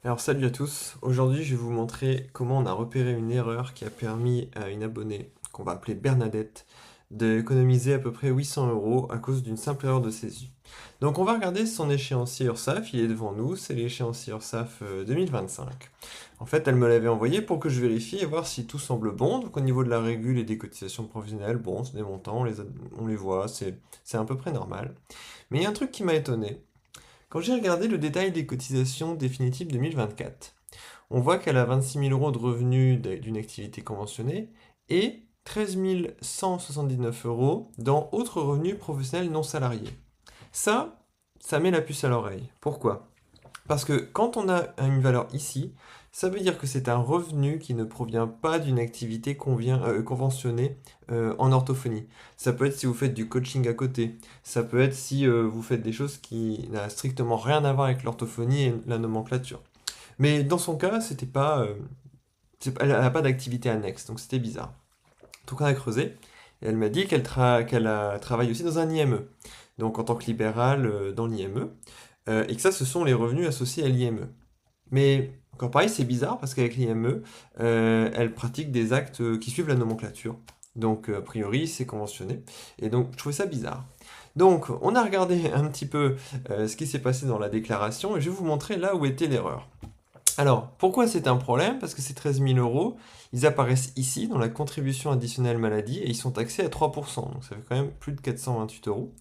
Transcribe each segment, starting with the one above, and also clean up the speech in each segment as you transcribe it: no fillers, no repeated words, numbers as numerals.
Alors salut à tous, aujourd'hui je vais vous montrer comment on a repéré une erreur qui a permis à une abonnée, qu'on va appeler Bernadette, d'économiser à peu près 800 euros à cause d'une simple erreur de saisie. Donc on va regarder son échéancier URSSAF, il est devant nous, c'est l'échéancier URSSAF 2025. En fait elle me l'avait envoyé pour que je vérifie et voir si tout semble bon, donc au niveau de la régule et des cotisations professionnelles, bon c'est des montants, on les voit, c'est à peu près normal. Mais il y a un truc qui m'a étonné. Quand j'ai regardé le détail des cotisations définitives 2024, on voit qu'elle a 26 000 euros de revenus d'une activité conventionnée et 13 179 euros dans autres revenus professionnels non salariés. Ça, ça met la puce à l'oreille. Pourquoi? Parce que quand on a une valeur ici, ça veut dire que c'est un revenu qui ne provient pas d'une activité conventionnée en orthophonie. Ça peut être si vous faites du coaching à côté. Ça peut être si vous faites des choses qui n'ont strictement rien à voir avec l'orthophonie et la nomenclature. Mais dans son cas, c'était pas, elle n'a pas d'activité annexe, donc c'était bizarre. Donc on a creusé, et elle m'a dit qu'elle travaille aussi dans un IME, donc en tant que libérale dans l'IME, et que ça, ce sont les revenus associés à l'IME. Mais encore pareil, c'est bizarre parce qu'avec l'IME, elle pratique des actes qui suivent la nomenclature. Donc, a priori, c'est conventionné. Et donc, je trouvais ça bizarre. Donc, on a regardé un petit peu ce qui s'est passé dans la déclaration et je vais vous montrer là où était l'erreur. Alors, pourquoi c'est un problème? Parce que ces 13 000 euros, ils apparaissent ici dans la contribution additionnelle maladie et ils sont taxés à 3%, donc ça fait quand même plus de 428 euros.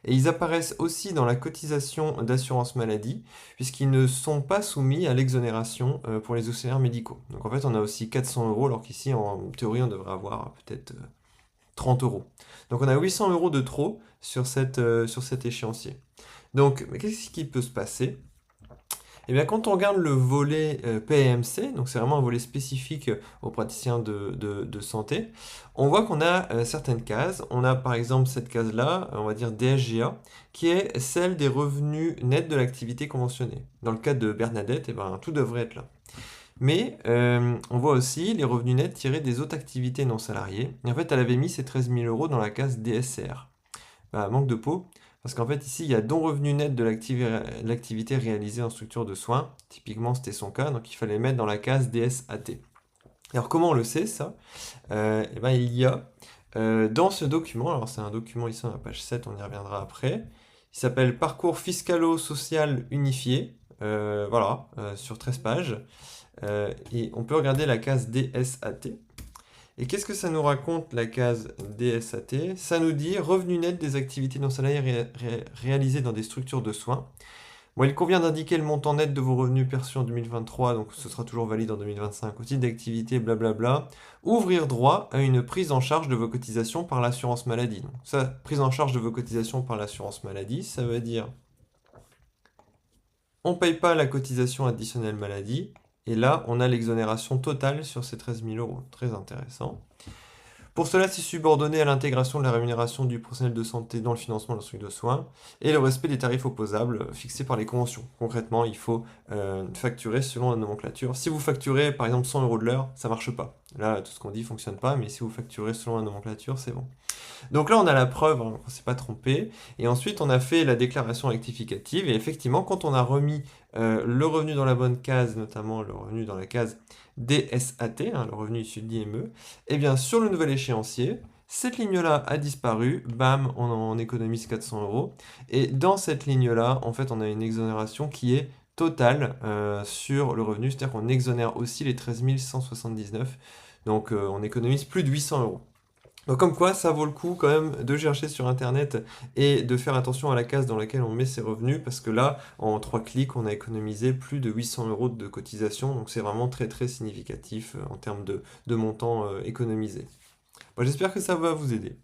Et ils apparaissent aussi dans la cotisation d'assurance maladie, puisqu'ils ne sont pas soumis à l'exonération pour les auxiliaires médicaux. Donc en fait, on a aussi 400 euros, alors qu'ici, en théorie, on devrait avoir peut-être 30 euros. Donc on a 800 euros de trop sur cet échéancier. Donc, mais qu'est-ce qui peut se passer? Eh bien, quand on regarde le volet PMC, donc c'est vraiment un volet spécifique aux praticiens de santé, on voit qu'on a certaines cases. On a par exemple cette case-là, on va dire DSGA, qui est celle des revenus nets de l'activité conventionnée. Dans le cas de Bernadette, eh ben, tout devrait être là. Mais on voit aussi les revenus nets tirés des autres activités non salariées. Et en fait, elle avait mis ces 13 000 euros dans la case DSCR. Bah, manque de peau, parce qu'en fait ici il y a dons revenus nets de l'activité réalisée en structure de soins, typiquement c'était son cas, donc il fallait mettre dans la case DSAT. Alors comment on le sait ça? Eh ben, il y a dans ce document, alors c'est un document ici à la page 7, on y reviendra après, il s'appelle Parcours fiscalo-social unifié, voilà, sur 13 pages, et on peut regarder la case DSAT. Et qu'est-ce que ça nous raconte la case DSAT? Ça nous dit revenu net des activités non salariées réalisées dans des structures de soins. Bon, il convient d'indiquer le montant net de vos revenus perçus en 2023, donc ce sera toujours valide en 2025, au titre d'activité, blablabla. Ouvrir droit à une prise en charge de vos cotisations par l'assurance maladie. Donc ça, prise en charge de vos cotisations par l'assurance maladie, ça veut dire on ne paye pas la cotisation additionnelle maladie, et là, on a l'exonération totale sur ces 13 000 euros. Très intéressant. Pour cela, c'est subordonné à l'intégration de la rémunération du personnel de santé dans le financement de l'instruction de soins et le respect des tarifs opposables fixés par les conventions. Concrètement, il faut facturer selon la nomenclature. Si vous facturez par exemple 100 euros de l'heure, ça marche pas. Là, tout ce qu'on dit fonctionne pas, mais si vous facturez selon la nomenclature, c'est bon. Donc là, on a la preuve qu'on ne s'est pas trompé. Et ensuite, on a fait la déclaration rectificative. Et effectivement, quand on a remis le revenu dans la bonne case, notamment le revenu dans la case DSAT, le revenu issu de l'IME, eh bien, sur le nouvel échéancier, cette ligne-là a disparu, bam, on en économise 400 euros. Et dans cette ligne-là, en fait, on a une exonération qui est totale sur le revenu, c'est-à-dire qu'on exonère aussi les 13 179. Donc, on économise plus de 800 euros. Donc comme quoi, ça vaut le coup quand même de chercher sur internet et de faire attention à la case dans laquelle on met ses revenus, parce que là, en 3 clics, on a économisé plus de 800 euros de cotisation, donc c'est vraiment très très significatif en termes de montant économisé. Bon, j'espère que ça va vous aider.